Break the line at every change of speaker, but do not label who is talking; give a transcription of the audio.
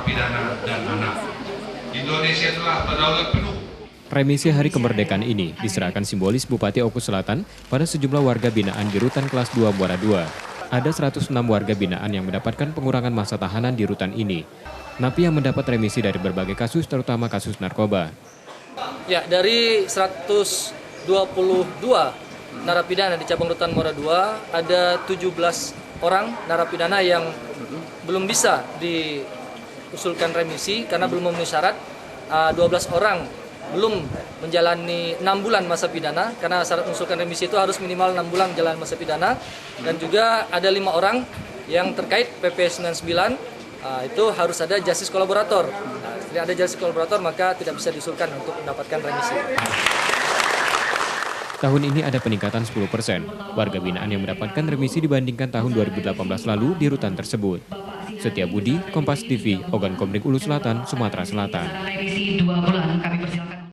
narapidana dan anak. Indonesia telah berdaulat penuh.
Remisi Hari Kemerdekaan ini diserahkan simbolis Bupati Oku Selatan pada sejumlah warga binaan di Rutan Kelas 2 Muara II. Ada 106 warga binaan yang mendapatkan pengurangan masa tahanan di rutan ini. Napi yang mendapat remisi dari berbagai kasus, terutama kasus narkoba.
Ya, dari 122 narapidana di cabang rutan Muara II, ada 17 orang narapidana yang belum bisa diusulkan remisi karena belum memenuhi syarat. 12 orang belum menjalani 6 bulan masa pidana karena syarat mengusulkan remisi itu harus minimal 6 bulan menjalani masa pidana, dan juga ada 5 orang yang terkait PP 99 itu harus ada justice kolaborator. Tidak ada justice kolaborator maka tidak bisa diusulkan untuk mendapatkan remisi.
Tahun ini ada peningkatan 10% warga binaan yang mendapatkan remisi dibandingkan tahun 2018 lalu di rutan tersebut. Setia Budi, Kompas TV, Ogan Komering Ulu Selatan, Sumatera Selatan.